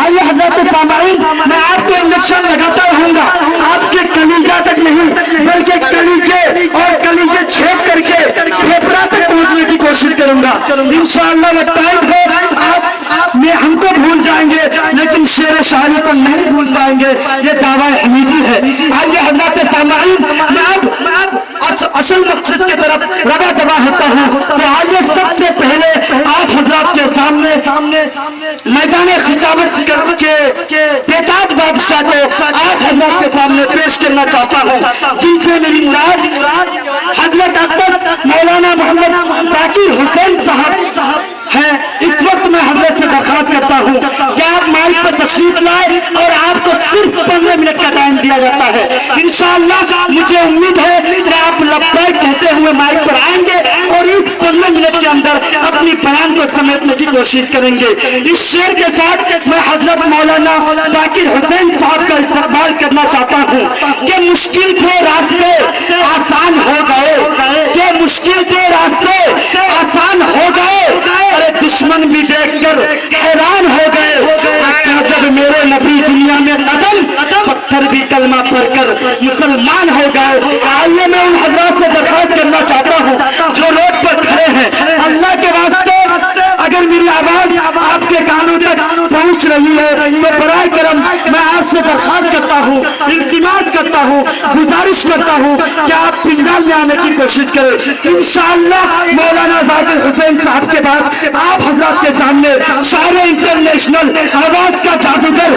آئیے حضرت سامعین، میں آپ کو انجیکشن لگاتا رہوں گا، آپ کے کلیجہ تک نہیں بلکہ کلیجے اور کلیجے چھید کر کے پھیپھڑا تک پہنچنے کی کوشش کروں گا انشاءاللہ۔ وہ ٹائم ہے آپ میں ہم کو بھول جائیں گے لیکن شعر شاعری کو نہیں بھول پائیں گے، یہ دعویٰ حمیدی ہے۔ آئیے حضرات سامعین، میں اب اصل مقصد کی طرف ربا دبا ہوتا ہوں۔ تو آئیے سب سے پہلے آپ حضرات کے سامنے میدان خطابت کے بیتاب بادشاہ کو آپ حضرات کے سامنے پیش کرنا چاہتا ہوں، جن سے میری مراد حضرت اقدس مولانا محمد ذاکر حسین صاحب ہے۔ اس وقت میں حضرت سے درخواست کرتا ہوں کہ آپ مائک پر تشریف لائیں اور آپ کو صرف 15 منٹ کا ٹائم دیا جاتا ہے۔ انشاءاللہ مجھے امید ہے کہ آپ لبیک کہتے ہوئے مائک پر آئیں گے اور اس 15 منٹ کے اندر اپنی بیان کو سمیٹنے کی کوشش کریں گے۔ اس شعر کے ساتھ میں حضرت مولانا ذاکر حسین صاحب کا استقبال کرنا چاہتا ہوں کہ مشکل تھے راستے آسان ہو گئے، کہ مشکل تھے راستے آسان ہو گئے، دشمن بھی دیکھ کر حیران ہو گئے، جب میرے نبی دنیا میں قدم پتھر بھی کلمہ پڑھ کر مسلمان ہو گئے۔ آئیے میں ان حضرات سے درخواست کرنا چاہتا ہوں جو روڈ پر کھڑے ہیں، اللہ کے واسطے اگر میری آواز آپ کے کانوں تک پہنچ رہی ہے تو برائے کرم میں آپ سے درخواست کرتا ہوں، التماس کرتا ہوں، گزارش کرتا ہوں کہ آپ پنڈال میں آنے کی کوشش کریں۔ انشاءاللہ مولانا ذاکر حسین صاحب کے بعد آپ حضرات کے سامنے شاعر انٹرنیشنل، آواز کا جادوگر،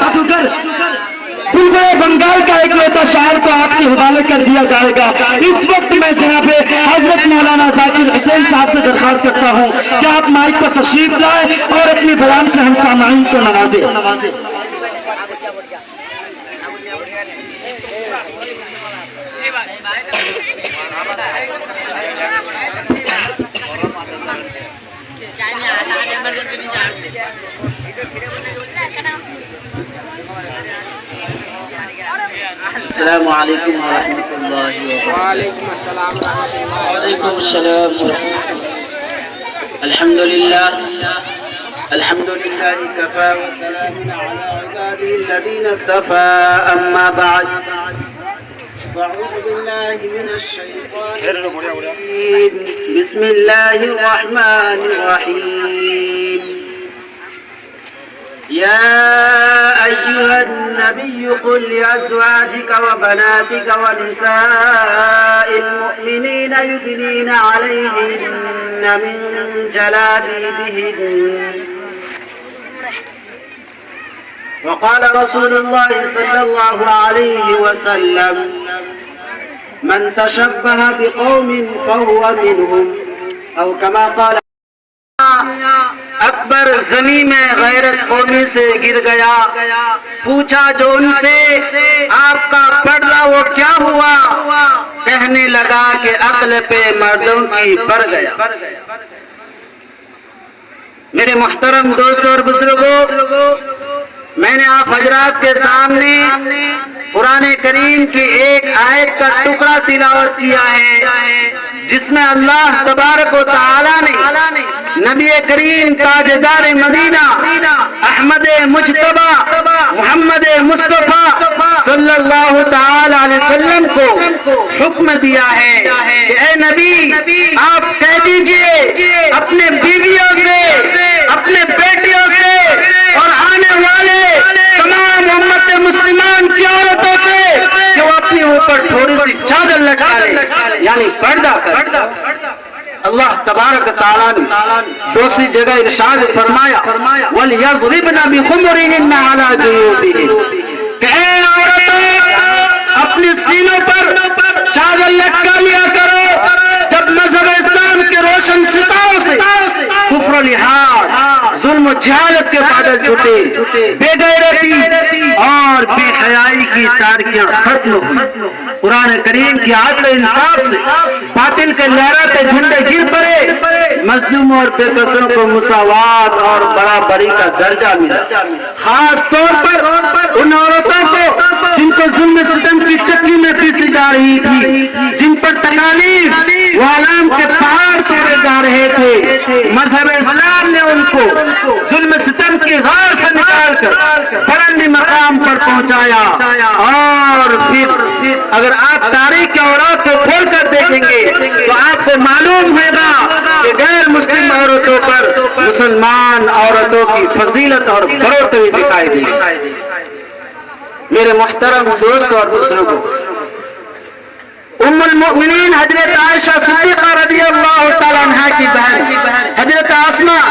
بلبل بنگال کا ایک لوتا شاعر کو آپ کے حوالے کر دیا جائے گا۔ اس وقت میں جناب حضرت مولانا ذاکر حسین صاحب سے درخواست کرتا ہوں کہ آپ مائک پر تشریف لائیں اور اپنی بیان سے ہم سامعین کو نوازیں۔ السلام علیکم ورحمۃ اللہ وبرکاتہ۔ وعلیکم السلام ورحمۃ اللہ۔ وعلیکم السلام۔ الحمد للہ کفى وسلام على عباده الذين اصطفى، اما بعد فاعوذ باللہ من الشیطان الرجیم، بسم اللہ الرحمن الرحیم۔ يا أيها النبي قل لأزواجك وبناتك ونساء المؤمنين يدنين عليهن من جلابيبهن، وقال رسول الله صلى الله عليه وسلم من تشبه بقوم فهو منهم، أو كما قال۔ اکبر زمین میں غیرت قومی سے گر گیا، پوچھا جو ان سے آپ کا پردہ وہ کیا ہوا، کہنے لگا کہ عقل پہ مردوں کی بڑھ گیا۔ میرے محترم دوستوں اور بزرگوں، میں نے آپ حضرات کے سامنے قرآن کریم کی ایک آیت کا ٹکڑا تلاوت کیا ہے جس میں اللہ تبارک و تعالی نے نبی کریم تاجدار مدینہ احمد مجتبی محمد مصطفیٰ صلی اللہ تعالی علیہ وسلم کو حکم دیا ہے کہ اے نبی آپ کہہ دیجئے اپنے بیویوں سے، اپنے بیٹیوں سے اور آنے والے تمام امت مسلمان کی عورتوں سے کہ وہ اپنے اوپر تھوڑی سی چادر لٹکا لے، یعنی پردہ کر۔ اللہ تبارک تعالیٰ نے دوسری جگہ ارشاد فرمایا وَلْيَضْرِبْنَ بِخُمُرِهِنَّ عَلَى جُيُوبِهِنَّ کہ اے عورتوں اپنی سینوں پر چادر لٹکا لیا کرو جب مذہب اسلام کے روشن ستاروں سے کفر و الحاد، ظلم و جہالت کے بادل چھٹے، بے غیرتی اور بے حیائی کی تاریکیاں ختم ہوئی۔ قرآن کریم کی عدل انصاف سے باطل کے لہراتے جھنڈے گر پڑے، مظلوموں اور بے کسوں کو مساوات اور برابری کا درجہ ملا، خاص طور پر ان عورتوں کو جن کو ظلم ستم کی چکی میں پیسی جا رہی تھی، جن پر تکالیف وہ علام کے پہاڑ توڑے جا رہے تھے، مذہب اسلام نے ان کو ظلم ستم کی غار سے نکال کر بلند مقام پر پہنچایا۔ اور پھر اگر آپ تاریخ کے اوراق کو کھول کر دیکھیں گے تو آپ کو معلوم ہوگا کہ غیر مسلم عورتوں پر مسلمان عورتوں کی فضیلت اور بڑھوتری دکھائی دی۔ میرے محترم دوستوں اور بزرگوں، ام المؤمنین حضرت عائشہ صدیقہ رضی اللہ تعالیٰ عنہ کی بہن حضرت اسماء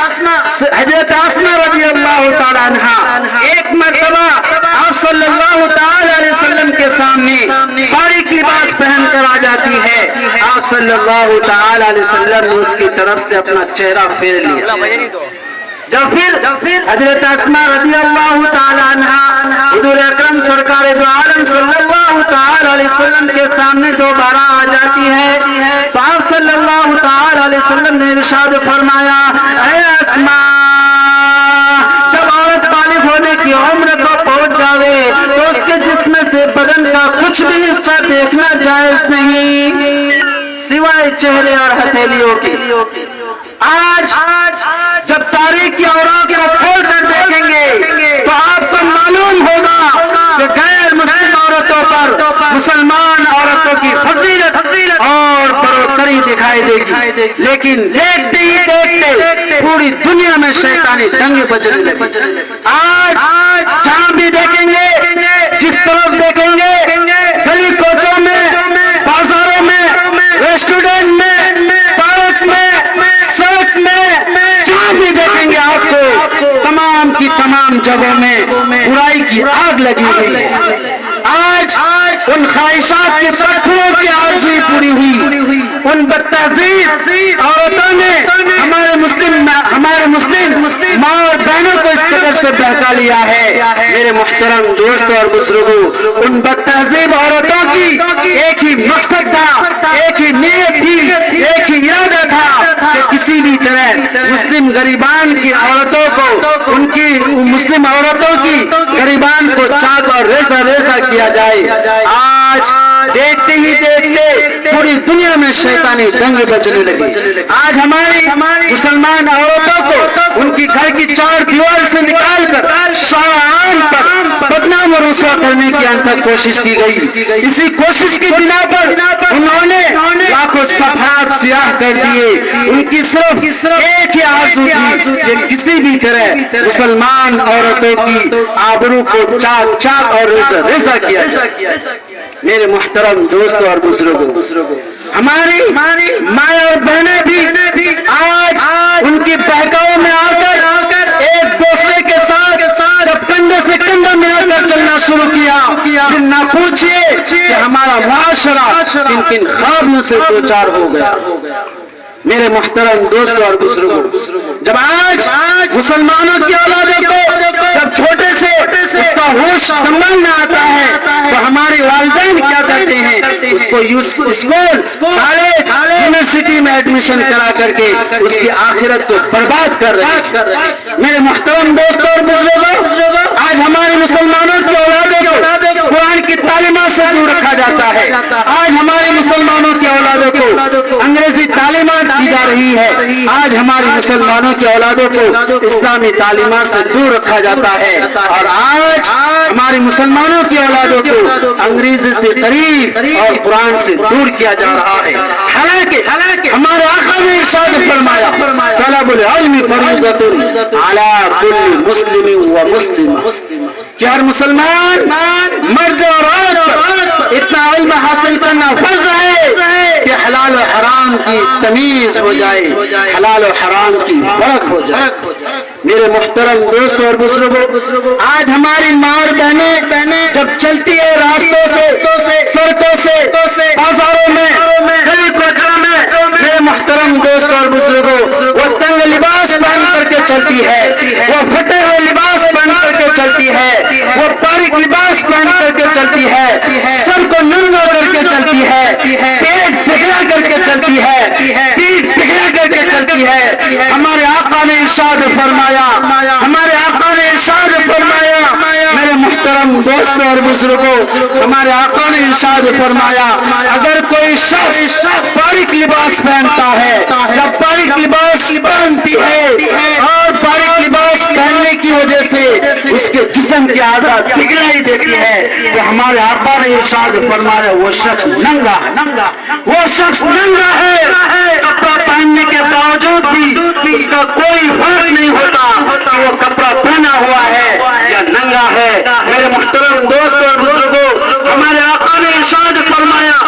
رضی اللہ تعالیٰ عنہ ایک مرتبہ آپ صلی اللہ تعالیٰ علیہ وسلم کے سامنے باریک لباس پہن کر آ جاتی ہے۔ آپ صلی اللہ تعالیٰ علیہ وسلم نے اس کی طرف سے اپنا چہرہ پھیر لیا۔ جب پھر حضرت اسماء رضی اللہ تعالیٰ عنہ حضور اکرم سرکار دو عالم صلی اللہ تعالیٰ علیہ وسلم کے سامنے دوبارہ آ جاتی ہے تو آپ صلی اللہ تعالیٰ علیہ وسلم نے ارشاد فرمایا، اے اسماء، جب عورت بالغ ہونے کی عمر کو پہنچ جاوے تو اس کے جسم سے بدن کا کچھ بھی حصہ دیکھنا جائز نہیں سوائے چہرے اور ہتھیلیوں کی۔ آج جب تاریخ کی اوراق کو کھول کر دیکھیں گے تو آپ کو معلوم ہوگا کہ غیر مسلم عورتوں پر مسلمان عورتوں کی فضیلت اور بڑھوتری دکھائی دے گی، لیکن دیکھتے ہی دیکھتے پوری دنیا میں شیطانی دنگے بجنے لگے۔ آج جہاں بھی دیکھیں گے، جس طرف دیکھیں گے، گلی کوچوں میں، بازاروں میں، ریسٹورینٹ میں، پارک میں، سڑک میں، جہاں بھی دیکھیں گے آپ کو تمام کی تمام جگہوں میں برائی کی آگ لگی ہوئی ہے۔ آج ان خواہشات کے پتھروں کی آرزوئی پوری ہوئی، ان بدتہذیب عورتوں نے ہمارے مسلم ماں اور بہنوں کو اس قدر سے بہکا لیا ہے۔ میرے محترم دوستوں اور بزرگوں، ان بدتہذیب عورتوں کی ایک ہی مقصد تھا، ایک ہی نیت تھی، ایک ہی ارادہ تھا کہ کسی بھی طرح مسلم غریبان کی عورتوں کو، ان کی مسلم عورتوں کی غریبان کو چاک اور ریزہ کیا جائے۔ آج دیکھتے ہی دیکھتے پوری دنیا میں شیطانی دنگے بجنے لگے۔ آج ہماری مسلمان عورتوں کو ان کی گھر کی چار دیوار سے نکال کر شاہان پر بدنام و رسوا کرنے کی انتھک کوشش کی گئی۔ اسی کوشش کی بنا پر انہوں نے لاکھوں صفحات سیاہ کر دیے۔ ان کی صرف ایک ہی آرزو تھی کہ کسی بھی طرح مسلمان عورتوں کی آبرو کو چاک اور ریزہ کیا جائے۔ میرے محترم دوستوں اور بزرگوں، ہماری ماں اور بہنیں بھی آج ان کی بہکاؤں میں آ کر ایک دوسرے کے ساتھ جب کندھے سے کندھا ملا کر چلنا شروع کیا، پھر نہ پوچھئے کہ ہمارا معاشرہ کن کن خرابیوں سے دوچار ہو گیا۔ میرے محترم دوستوں اور بزرگوں، جب آج مسلمانوں کی اولادوں کو جب چھوٹے سے اس کا ہوش سنبھالنا آتا ہے تو ہمارے والدین کیا کرتے ہیں؟ اس کو اسکول، کالج، یونیورسٹی میں ایڈمیشن کرا کر کے اس کی آخرت کو برباد کر رہے ہیں۔ میرے محترم دوستوں اور بزرگوں، آج ہمارے مسلمانوں کی اولادوں کو قرآن کی تعلیمات سے دور رکھا جاتا ہے۔ آج ہمارے مسلمانوں کی اولادوں کو انگریزی تعلیمات دی جا رہی ہے۔ آج ہماری مسلمانوں کی اولادوں کو اسلامی تعلیمات سے دور رکھا جاتا ہے، اور آج ہماری مسلمانوں کی اولادوں کو انگریزی سے قریب اور قرآن سے دور کیا جا رہا ہے۔ حالانکہ ہمارے آقا نے ارشاد فرمایا، طلب العلم فریضۃ علی کل مسلم و مسلمہ، کہ ہر مسلمان مرد اور عورت اتنا علم حاصل کرنا فرض ہے کہ حلال و حرام کی تمیز ہو جائے، حلال و حرام کی فرق ہو جائے۔ میرے محترم دوستوں اور بزرگوں، آج ہماری ماں اور بہنیں جب چلتی ہے راستوں سے، سڑکوں سے، بازاروں میں، گلی کوچوں میں، میرے محترم دوستوں اور بزرگوں، وہ تنگ لباس پہن کر کے چلتی ہے، وہ پھٹے ہوئے لباس پہن کر کے چلتی ہے، وہ باریک لباس پہن کر کے چلتی ہے، سر کو ننگا کر کے چلتی ہے، پیٹ بکھرا کر کے چلتی ہے، پیٹ بکھرا کر کے چلتی ہے۔ ہمارے آقا نے ارشاد فرمایا، میرے محترم دوستوں دوستوں اور بزرگوں، ہمارے آقا نے ارشاد فرمایا اگر کوئی شخص باریک لباس پہنتا ہے یا باریک لباس پہنتی ہے اور باریک لباس پہننے کی وجہ سے اس کے جسم کی اعضاء دکھلائی دیتی ہے تو ہمارے آقا نے ارشاد فرمایا وہ شخص ننگا ہے، وہ شخص ننگا ہے۔ کپڑا پہننے کے باوجود بھی اس کا کوئی فرق نہیں ہوتا کہ وہ کپڑا پہنا ہوا ہے یا ننگا ہے۔ میرے محترم دوستوں اور بزرگوں، ہمارے آقا نے ارشاد فرمایا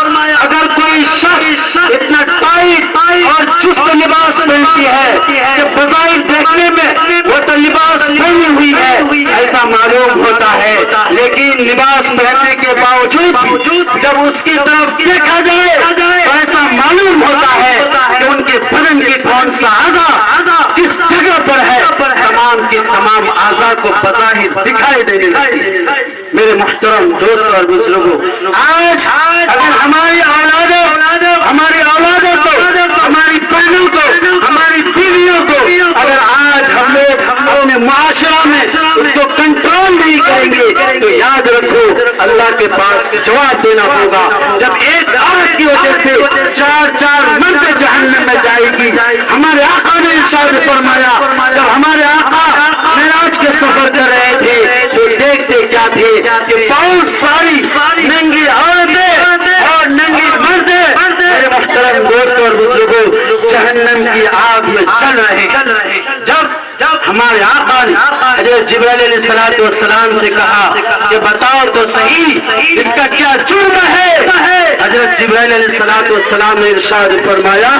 اگر کوئی شخص اتنا ٹائٹ اور چست لباس پہنتی ہے کہ بظاہر دیکھنے میں وہ تو لباس پہنی ہوئی ہے ایسا معلوم ہوتا ہے، لیکن لباس پہننے کے باوجود جب اس کی طرف دیکھا جائے تو ایسا معلوم ہوتا ہے کہ ان کے بدن کے کون سا اعضا کس جگہ پر ہے، تمام کے تمام اعضاء کو بظاہر دکھائی دینے لگتی ہے۔ میرے محترم دوستوں اور بزرگوں، آج اگر ہماری اولادوں کو، ہماری بہنوں کو، ہماری بیویوں کو اگر آج ہم لوگ اپنے معاشرہ میں اس کو کنٹرول نہیں کریں گے تو یاد رکھو اللہ کے پاس جواب دینا ہوگا۔ جب ایک عورت کی وجہ سے چار مرد جہنم میں جائے گی۔ ہمارے آقا نے ارشاد فرمایا جب ہمارے آقا معراج کے سفر کر رہے تھے تو دیکھتے کیا تھے کہ بہت ساری ننگی عورتیں اور ننگی مردیں میرے محترم دوستوں اور بزرگوں جہنم کی آگ میں چل رہے ہیں۔ جب ہمارے آقا نے حضرت جبرائیل علیہ السلام سے کہا کہ بتاؤ تو صحیح اس کا کیا جرم ہے، حضرت جبرائیل علیہ السلام نے ارشاد فرمایا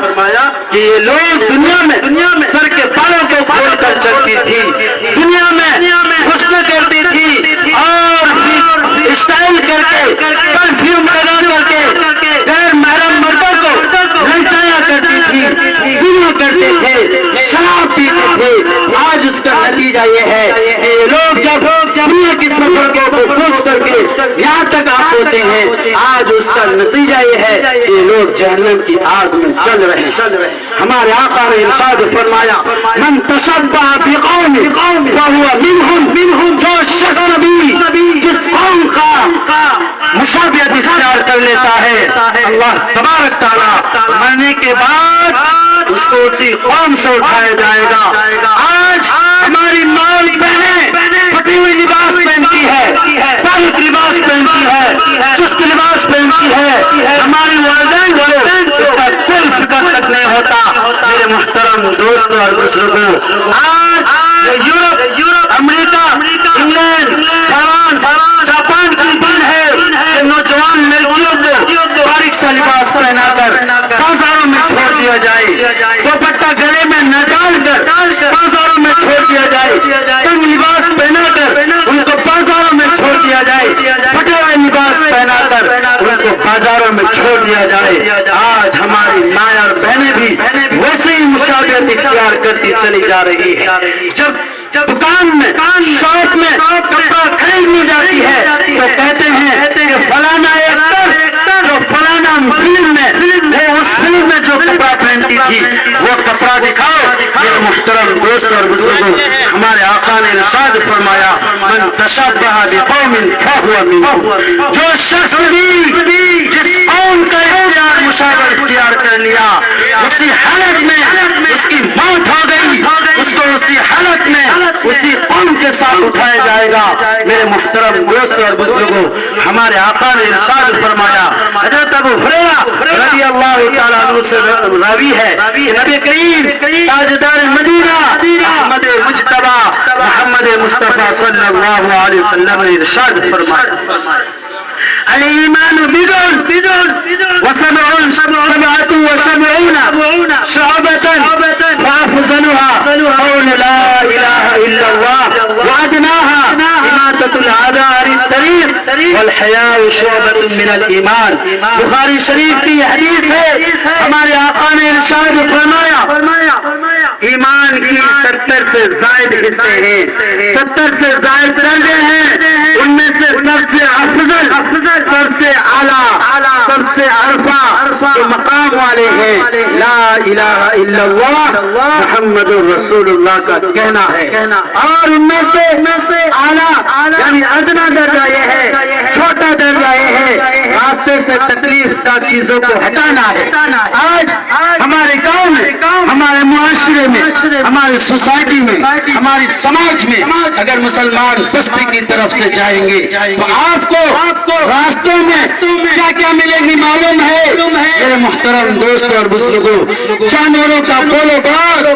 کہ یہ لوگ دنیا میں سر کے بالوں کو کھول کر چلتی تھی، دنیا میں حسن کرتی تھی اور اسٹائل کر کے پرفیوم لگا کر کے غیر محرم مردوں کو للچایا کرتی تھی، زنا کرتے تھے، شراب پیتے تھے۔ آج اس کا نتیجہ یہ ہے کہ یہ لوگ جب دنیا کی سفر کو پہنچ کر کے یہاں تک آپ ہوتے ہیں، آج اس کا نتیجہ یہ ہے کہ یہ لوگ جہنم کی آگ میں چل رہے ہیں۔ ہمارے آقا نے ارشاد فرمایا من تشبہ بقوم فہو منہم، جو شخص نبی جس قوم کا مشابہت اختیار کر لیتا ہے اللہ تبارک تعالیٰ مرنے کے بعد اس کو اسی قوم سے اٹھایا جائے گا۔ آج ہماری ماں بہنیں پھٹی ہوئی لباس پہنتی ہے، باریک لباس پہنتی ہے، چست لباس پہنتی ہے، ہماری والدین کو اس کا کوئی فکر تک نہیں ہوتا۔ میرے محترم دوستوں اور بزرگوں، آج یورپ، امریکہ، انگلینڈ، فرانس، جاپان کی دین ہے کہ نوجوان لڑکیوں کو باریک سا لباس پہنا کر بازاروں میں چھوڑ دیا جائے، دوپٹہ گلے میں نہ ڈال کر بازاروں میں چھوڑ دیا جائے، تنگ لباس پہنا کر ان کو بازاروں میں چھوڑ دیا جائے، پھٹے ہوئے لباس پہنا کر ان کو بازاروں میں چھوڑ دیا جائے۔ آج ہماری ماں اور بہنیں بھی ویسے ہی مشابہت اختیار کرتی چلی جا رہی ہے۔ جب دکان میں، شاپ میں کپڑا خریدنے جاتی ہے تو کہتے ہیں کہ فلانا ایکٹر جو فلانا فلم میں وہ اس فلم میں جو کپڑا پہنتی تھی وہ کپڑا دکھاؤ۔ میرے محترم دوستوں اور بزرگوں، ہمارے آقا نے ارشاد فرمایا من تشبہ بقوم فہو منہم، جو شخص بھی جس قوم کا مشابہت اختیار کر لیا اسی حالت میں اس کی موت ہو گئی، اس کو اسی حالت میں اسی قوم کے ساتھ اٹھایا جائے گا۔ میرے محترم دوستوں اور بزرگوں، ہمارے آقا نے ارشاد فرمایا حضرت ابو ہریرہ رضی اللہ تعالیٰ عنہ سے راوی ہے کہ نبی کریم تاجدار مدینہ احمد مجتبی محمد مصطفیٰ صلی اللہ علیہ وسلم نے ارشاد فرمایا الایمان بضع وسبعة وسبعون شعبة فأفضلها قول لا إله إلا الله وأدناها إماطة الأذى عن الطريق والحياء شعبة من الإيمان۔ بخاری شریف کی حدیث ہے، ہمارے آقا نے ارشاد فرمایا ایمان کی 70 سے زائد حصے ہیں، 70 سے زائد درجے ہیں، ان میں سے سب سے افضل، سب سے اعلیٰ، سب سے عرفہ جو مقام والے ہیں لا الہ الا اللہ محمد الرسول اللہ کا کہنا ہے، اور ان میں سے اعلیٰ یعنی ادنا درجہ یہ ہے سے تکلیف کا چیزوں کو ہٹانا ہے. آج ہمارے گاؤں میں، ہمارے معاشرے میں، ہماری سوسائٹی میں، ہماری سماج میں اگر مسلمان بستی کی طرف سے جائیں گے تو آپ کو راستوں میں کیا کیا ملے گی معلوم ہے؟ میرے محترم دوستوں اور بزرگوں، جانوروں کا بولو باز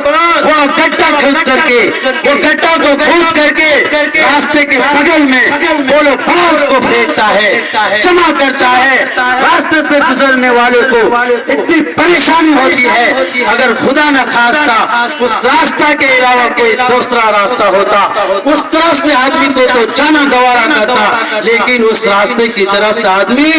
وہ گڈھا کھود کر کے، وہ گڈھا کو کھود کر کے راستے کے بغل میں بولو باز کو پھینکتا ہے، جمع کرتا ہے. راستے سے گزرنے والوں کو اتنی پریشانی ہوتی ہے. اگر خدا نہ خواستہ اس راستہ کے علاوہ کوئی دوسرا راستہ ہوتا، اس طرف سے آدمی کو تو جانا گوارا کرتا، لیکن اس راستے کی طرف سے آدمی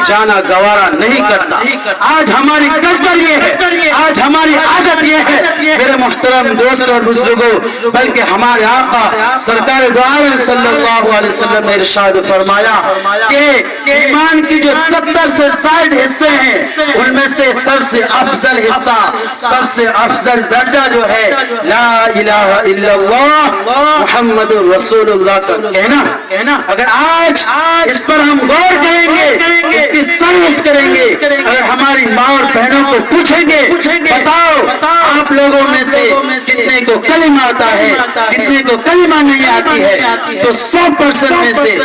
جانا گوارا نہیں کرتا. آج ہماری کلچر یہ ہے، آج ہماری عادت یہ ہے میرے محترم دوست اور بزرگوں، بلکہ ہمارے آقا سرکار دو عالم صلی اللہ علیہ وسلم نے ارشاد فرمایا کہ ایمان کی جو 70 سے زائد حصے ہیں ان میں سے سب سے افضل حصہ، سب سے افضل درجہ جو ہے لا الہ الا اللہ محمد رسول اللہ کا کہنا. اگر آج اس پر ہم غور کریں گے، اس کی سروس کریں گے، اگر ہماری ماں اور بہنوں کو پوچھیں گے بتاؤ آپ لوگوں میں سے کتنے کو کلمہ آتا ہے، کتنے کو کلمہ نہیں آتی ہے، تو 100% میں سے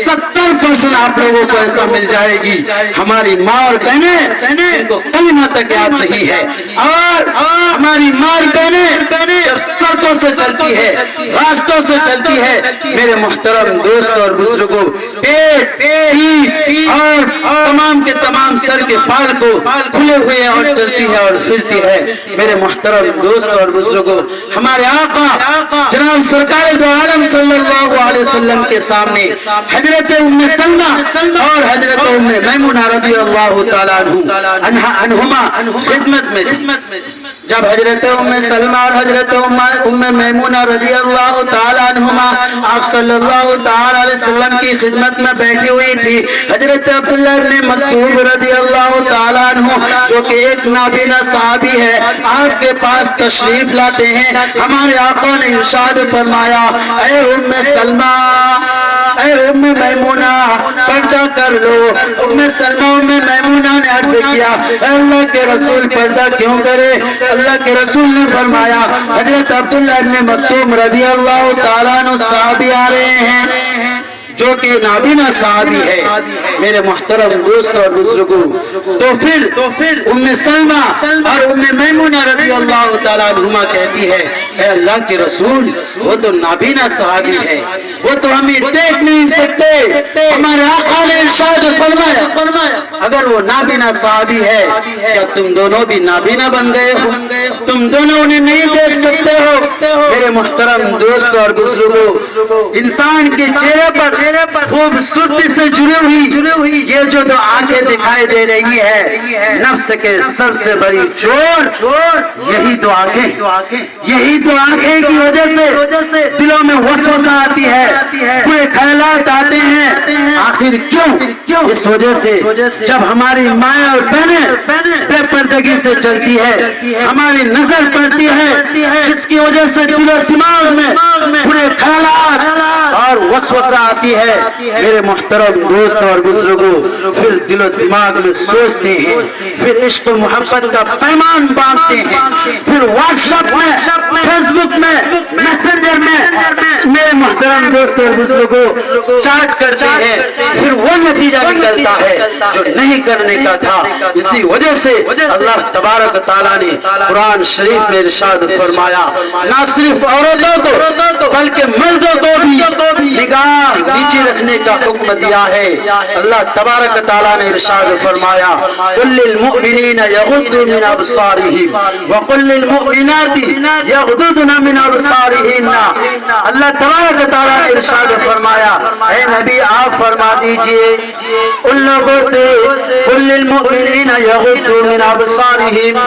70% آپ لوگوں کو ایسا مل جائے گی ہماری ماں اور بہنیں جن کو کلمہ تک یاد نہیں ہے. اور ہماری ماں اور بہنیں جب سڑکوں سے چلتی ہے، راستوں سے چلتی ہے، میرے محترم دوست اور بزرگوں، پیٹ اور تمام کے تمام سر کے بال کو کھلے ہوئے اور چلتی ہے اور پھرتی ہے. میرے محترم دوست اور بزرگوں، ہمارے آقا جناب سرکار دو عالم صلی اللہ علیہ وسلم کے سامنے حضرت ام سلمہ اور حضرت ام میمونہ رضی اللہ تعالیٰ عنہما خدمت میں تھی. جب حضرت ام سلمہ اور حضرت ام میمونہ رضی اللہ تعالیٰ عنہما آپ صلی اللہ تعالیٰ علیہ وسلم کی خدمت میں بیٹھی ہوئی تھی، حضرت عبداللہ بن مکتوم رضی اللہ تعالیٰ عنہ جو کہ ایک نابینا صحابی ہے آپ کے پاس تشریف لاتے ہیں. ہمارے آقا نے ارشاد فرمایا اے ام سلمہ، اے ام میمونہ پردہ کر لو. ام سلمہ ام میمونہ نے عرض کیا اے اللہ کے رسول پردہ کیوں کرے؟ اللہ کے رسول نے فرمایا حضرت عبداللہ بن مکتوم رضی اللہ تعالیٰ عنہ صحابی آ رہے ہیں جو کہ نابینا صحابی ہے. میرے محترم دوست اور بزرگوں، تو پھر ام سلمہ اور ام میمونہ رضی اللہ تعالیٰ عنہما کہتی ہے اے اللہ کے رسول وہ تو نابینا صحابی ہے، وہ تو ہمیں دیکھ نہیں سکتے. ہمارے آقا نے ارشاد فرمایا اگر وہ نابینا صحابی ہے کیا تم دونوں بھی نابینا بن گئے ہو؟ تم دونوں انہیں نہیں دیکھ سکتے ہو؟ میرے محترم دوست اور بزرگوں، انسان کے چہرے پر خوبصورتی سے جڑی ہوئی یہ جو دو آنکھیں دکھائی دے رہی ہے، نفس کے سب سے بڑی چور یہی دو آنکھیں کی وجہ سے دلوں میں وسوسہ آتی ہے، برے خیالات آتے ہیں. آخر کیوں؟ اس وجہ سے جب ہماری ماں اور بہنیں بے پردگی سے چلتی ہے، ہماری نظر پڑتی ہے جس کی وجہ سے دل و دماغ میں برے خیالات اور وسوسہ آتی ہے. میرے محترم دوست اور بزرگوں، پھر دل و دماغ میں سوچتے ہیں، پھر عشق و محبت کا پیمان باندھتے ہیں، پھر واٹس ایپ میں، فیس بک میں، میسنجر میں میرے محترم دوست اور بزرگوں چیٹ کرتے ہیں، پھر وہ نتیجہ نکلتا ہے جو نہیں کرنے کا تھا. اسی وجہ سے اللہ تبارک تعالیٰ نے قرآن شریف میں ارشاد فرمایا نہ صرف عورتوں کو بلکہ مردوں کو بھی نگاہ نیچے رکھنے کا حکم دیا ہے. اللہ تبارک تعالیٰ نے ارشاد فرمایا قل للمؤمنین یغضوا من ابصارہم وقل للمؤمنات یغضضن من ابصارہن. اللہ تبارک تعالیٰ نے ارشاد فرمایا اے نبی آپ فرما دیجئے ان لوگوں سے قل للمؤمنین یغضوا من ابصارہم،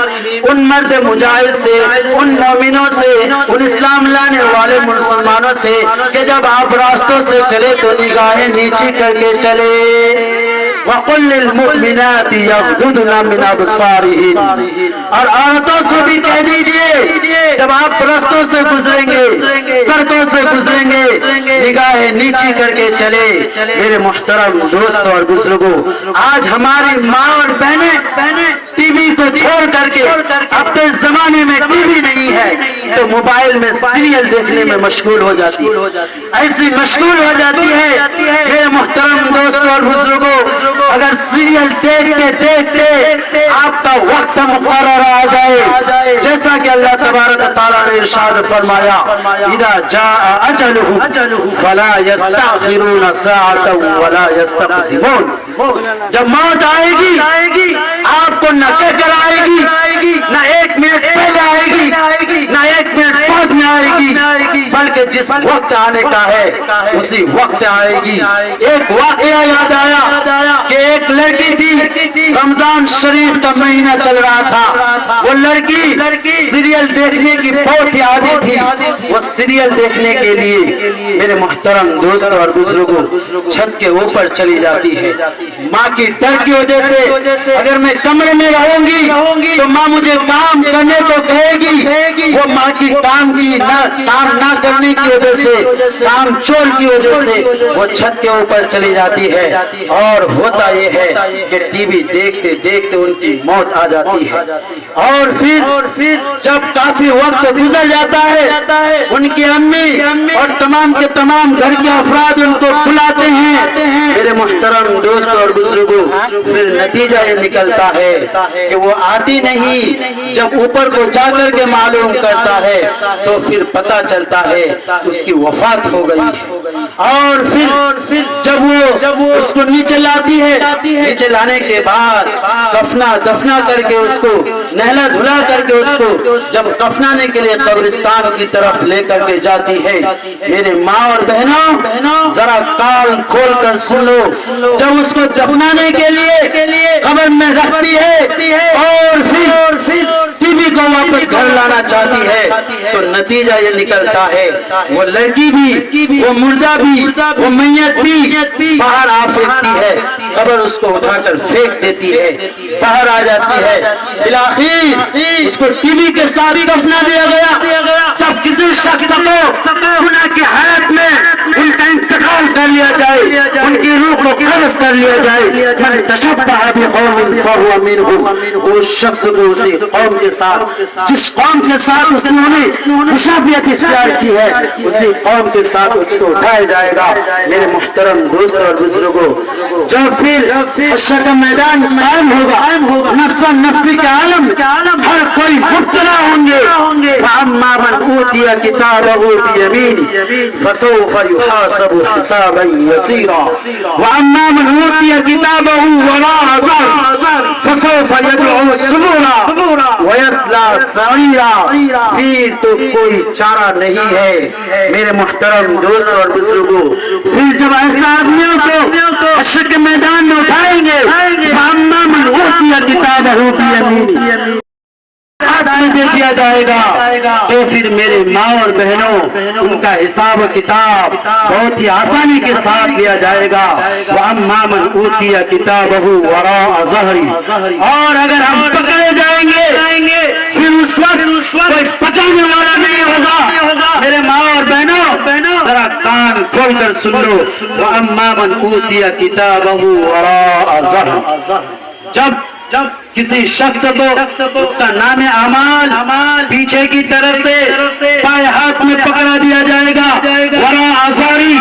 ان مرد مجاہد سے، ان مومنوں سے، ان اسلام لانے والے مسلمانوں سے کہ جب آپ راستوں سے چلے تو نگاہیں نیچی کر کے چلے. وَقُلْ لِلْمُؤْمِنَاتِ يَغْضُضْنَ مِنْ أَبْصَارِهِنَّ، اور عورتوں سے بھی کہہ دیجئے جب آپ رستوں سے گزریں گے، سڑکوں سے گزریں گے، نگاہیں نیچی کر کے چلے۔ میرے محترم دوستوں اور بزرگوں، آج ہماری ماں اور بہنیں ٹی وی کو چھوڑ کر کے، اب کے زمانے میں ٹی وی نہیں ہے تو موبائل میں سیریل دیکھنے میں مشغول ہو جاتی ہے، ایسی مشغول ہو جاتی ہے۔ میرے محترم دوستوں اور بزرگوں، اگر سیریل دیکھتے دیکھتے آپ کا وقت مقرر آ جائے، جیسا کہ اللہ تبارک تعالیٰ نے ارشاد فرمایا، اذا جاء اجلهم فلا يستأخرون ساعة ولا يستقدمون، جب موت آئے گی آپ کو نہ کہہ کر آئے گی، نہ ایک منٹ پہلے آئے گی، نہ ایک منٹ بعد میں آئے گی، بلکہ جس وقت آنے کا ہے اسی وقت آئے گی۔ ایک واقعہ یاد آیا کہ ایک لڑکی تھی، رمضان شریف کا مہینہ چل رہا تھا، وہ لڑکی سیریل دیکھنے کی بہت ہی عادی تھی، وہ سیریل دیکھنے کے لیے میرے محترم دوستوں اور بزرگوں چھت کے اوپر چلی جاتی ہے۔ ماں کی ڈر کی وجہ سے اگر میں کمرے میں رہوں گی تو ماں مجھے کام کرنے کو کہے گی، وہ ماں کی کام نہ کرنے کی وجہ سے، کام چور کی وجہ سے وہ چھت کے اوپر چلی جاتی ہے، اور ہوتا یہ ہے کہ ٹی وی دیکھتے دیکھتے ان کی موت آ جاتی ہے۔ اور پھر جب کافی وقت گزر جاتا ہے، ان کی امی اور تمام کے تمام گھر کے افراد ان کو بلاتے ہیں۔ میرے محترم دوستوں اور بزرگوں، پھر نتیجہ یہ نکلتا ہے کہ وہ آتی نہیں، جب اوپر کو جا کر کے معلوم کرتا ہے تو پھر پتہ چلتا ہے اس کی وفات ہو گئی ہے۔ اور پھر جب وہ اس کو نیچے لاتی ہے، نیچے لانے کے بعد دفنا کر کے اس کو نہلا دھلا کر کے اس کو جب دفنانے کے لیے قبرستان کی طرف لے کر کے جاتی ہے، میرے ماں اور بہنوں ذرا کان کھول کر سن لو، جب اس کو دفنانے کے لیے قبر میں رکھتی ہے اور پھر ٹی وی کو واپس گھر لانا چاہتی ہے تو نتیجہ یہ نکلتا ہے وہ لڑکی بھی، وہ مردہ بھی، وہ میت بھی باہر آ پھینکتی ہے، قبر اس کو اٹھا کر پھینک دیتی ہے، باہر آ جاتی ہے۔ بالآخر اس کو ٹی وی کے ساتھ دفنا دیا گیا۔ جب کسی شخص کو گناہ کی حالت میں ان کا انتقال کر لیا جائے، ان کی روح کو قبض کر لیا جائے، من تشبہ بقوم فہو منہم، اس شخص کو اسی قوم کے ساتھ، جس قوم کے ساتھ اس نے مشابہت اختیار کی ہے، اسی قوم کے ساتھ اس کو اٹھایا جائے گا۔ میرے محترم دوستوں اور بزرگوں، جب پھر حشر کا میدان قائم ہوگا، نفسا نفسی کے عالم ہر کوئی مبتلا ہوں گے۔ فَأَمَّا مَنْ أُوتِيَ كِتَابَهُ بِيَمِينِهِ فَسَوْفَ يُحَاسَبُ حِسَابًا يَسِيرًا وَأَمَّا مَنْ أُوتِيَ كِتَابَهُ وَرَاءَ ظَهْرِهِ فَسَوْفَ يَدْعُو ثُبُورًا وَيَصْلَىٰ سَعِيرًا، پھر تو کوئی چارہ نہیں ہے۔ میرے محترم دوستوں اور بزرگوں، پھر جب ایسے آدمیوں کو حشر کے میدان میں اٹھائیں گے، فَأَمَّا مَنْ أُوتِيَ كِتَابَهُ بِيَمِينِهِ میں دے دیا جائے گا، تو پھر میرے ماں اور بہنوں ان کا حساب و کتاب بہت ہی آسانی کے ساتھ لیا جائے گا۔ وَأَمَّا مَنْ أُوتِيَ كِتَابَهُ وَرَاءَ ظَهْرِهِ، اور اگر ہم پکڑے جائیں گے پھر اس وقت کوئی بچانے والا نہیں ہوگا۔ میرے ماں اور بہنوں ذرا کان کھول کر سن لو، وَأَمَّا مَنْ أُوتِيَ كِتَابَهُ وَرَاءَ ظَهْرِهِ، جب کسی شخص کو اس کا نام اعمال پیچھے کی طرف سے بائیں ہاتھ میں پکڑا دیا جائے گا، وراء ظہری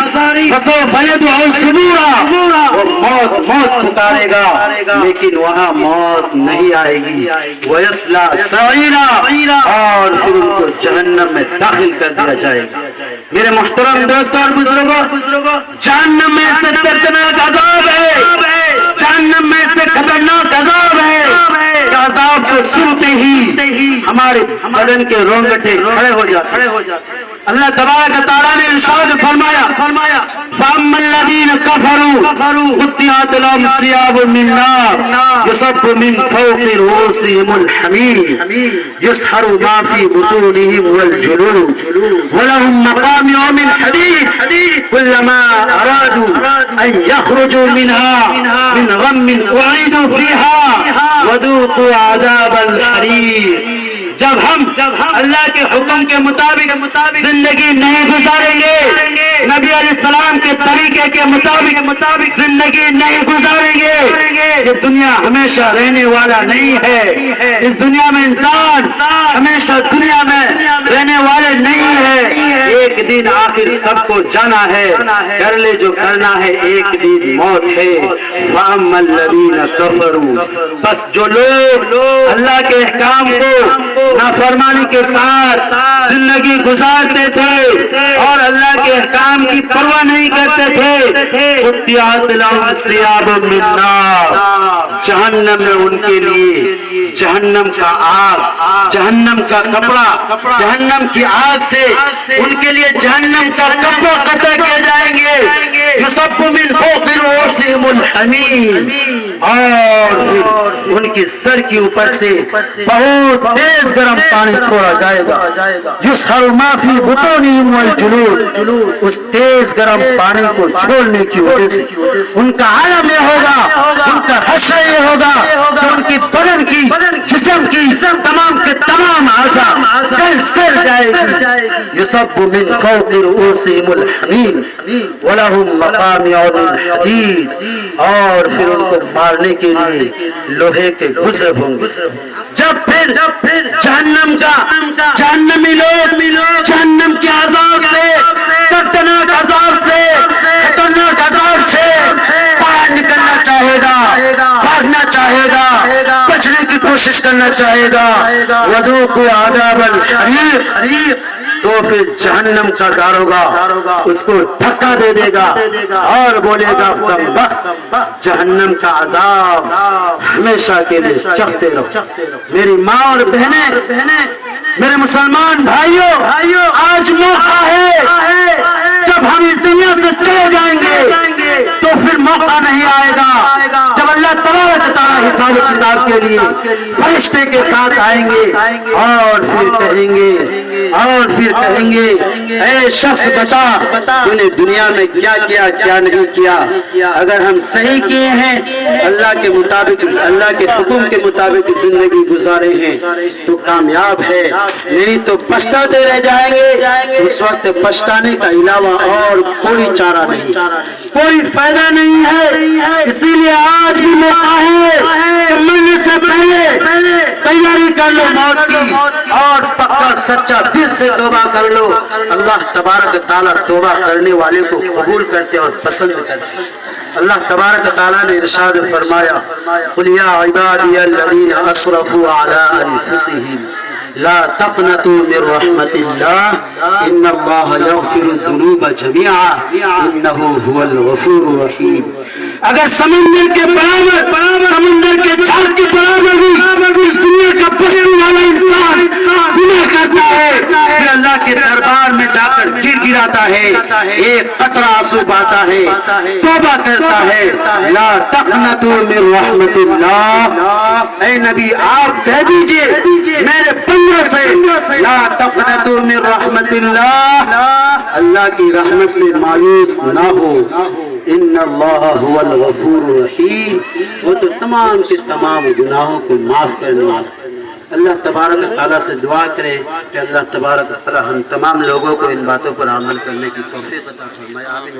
فسوف يدعو ثبورا، وہ موت پکارے گا لیکن وہاں موت نہیں آئے گی۔ وَيَصْلَىٰ سَعِيرًا، اور پھر ان کو جہنم میں داخل کر دیا جائے گا۔ میرے محترم دوستوں اور بزرگوں، جہنم میں سے دردناک عذاب ہے، جہنم میں سے خطرناک عذاب ہے کہ عذاب کو سنتے ہی ہمارے بدن کے رونگٹے کھڑے ہو جاتے ہیں۔ اللہ تبارک و تعالیٰ نے ارشاد فرمایا، فَأَمَّا الَّذِينَ كَفَرُوا قُطِّعَتْ لَهُمْ ثِيَابٌ مِّن نَّارٍ يُصَبُّ مِّن فَوْقِ رُءُوسِهِمُ الْحَمِيمُ يُسْحَرُ مَا فِي بُطُونِهِمْ وَالْجُلُودُ وَلَهُم مَّقَامِعُ مِنْ حَدِيدٍ كُلَّمَا أَرَادُوا ان یخرجوا منها من غم اعیدوا فیها وذوقوا عذاب الحریق. جب ہم اللہ کے حکم کے مطابق زندگی نہیں گزاریں گے، نبی علیہ السلام کے طریقے کے مطابق زندگی نہیں گزاریں گے، یہ دنیا ہمیشہ رہنے والا نہیں ہے. اس دنیا میں انسان ہمیشہ دنیا میں رہنے والے نہیں ہے. ایک دن آخر سب کو جانا ہے، کر لے جو کرنا ہے، ایک دن موت ہے. فَأَمَّا الَّذِينَ كَفَرُوا، بس جو لوگ اللہ کے احکام کو نافرمانی کے ساتھ زندگی گزارتے تھے اور اللہ کے احکام کی پرواہ نہیں کرتے تھے، قُطِّعَتْ لَهُمْ ثِيَابٌ مِّن نَّارٍ، جہنم میں ان کے لیے جہنم کا آگ، جہنم کا کپڑا، جہنم کی آگ سے ان کے لیے جہنم کا کپڑا قطع کیے جائیں گے. یُصَبُّ مِن فَوْقِ رُؤُوسِهِمُ الْحَمِيمُ، اور پھر ان کے سر کے اوپر سے بہت تیز گرم پانی چھوڑا جائے گا. یُسْحَرُ مَا فِي بُطُونِهِمْ وَالْجُلُودُ، اس تیز گرم پانی کو چھوڑنے کی وجہ سے ان کا عالم یہ ہوگا، ان کا حشر یہ ہوگا کہ ان کی بدن کی، جسم کی تمام کے تمام اعضاء کل سر جائے گی. یُصَبُّ مِن فَوْقِ رُؤُوسِهِمُ الْحَمِيمُ وَلَهُمْ مَقَامِعُ مِنْ حَدِيدٍ، اور پھر ان کو مارنے کے لیے لوہے کے گزر ہوں گے. جب پھر جہنمی لوگ جہنم کے عذاب سے، دردناک عذاب سے، خطرناک عذاب سے باہر نکلنا چاہے گا، بھاگنا چاہے گا، بچنے کی کوشش کرنا چاہے گا. وذوقوا عذاب الحریق، تو پھر جہنم کا داروغہ اس کو دھکا دے گا اور بولے گا کم بخت، جہنم کا عذاب ہمیشہ کے لیے چکھتے رہو. میری ماں اور بہنیں، میرے مسلمان بھائیوں، آج موقع ہے. جب ہم اس دنیا سے چلے جائیں گے تو پھر موقع نہیں آئے گا جب اللہ تبارک و تعالی حساب و کتاب کے لیے فرشتے کے ساتھ آئیں گے اور پھر کہیں گے اے شخص بتا تو نے دنیا میں کیا کیا کیا نہیں کیا. اگر ہم صحیح کیے ہیں، اللہ کے مطابق، اللہ کے حکم کے مطابق زندگی گزارے ہیں تو کامیاب ہے، نہیں تو پچھتاتے رہ جائیں گے. اس وقت پچھتانے کا علاوہ اور کوئی چارہ نہیں، کوئی فائدہ نہیں ہے. اسی لیے آج بھی موقع ہے کہ مرنے سے پہلے تیاری کر لو موت کی، اور پکا سچا دل سے توبہ کر لو. اللہ تبارک تعالیٰ توبہ کرنے والے کو قبول کرتے اور پسند کرتے. اللہ تبارک تعالیٰ نے ارشاد فرمایا قل یا عبادی الذین اسرفوا علی انفسهم لا تقنطوا من رحمت اللہ ان اللہ یغفر الذنوب جميعا انه هو الغفور الرحیم. اگر سمندر کے برابر، سمندر کے جھاگ کے برابر بھی اس دنیا کا بسنے والا انسان گناہ کرتا ہے، پھر اللہ کے دربار میں جا کر گر گراتا ہے، ایک قطرہ آنسو بہاتا ہے، توبہ کرتا ہے، لا تقنطوا من رحمت اللہ. اے نبی آپ کہہ دیجئے میرے بندوں سے لا تقنطوا من رحمت اللہ، اللہ کی رحمت سے مایوس نہ ہو. ان اللہ هو الغفور الرحیم، وہ تو تمام کے تمام گناہوں کو معاف کرنے والا. اللہ تبارک تعالیٰ سے دعا کرے کہ اللہ تبارک تعالیٰ ہم تمام لوگوں کو ان باتوں پر عمل کرنے کی توفیق عطا فرمائے. آمین.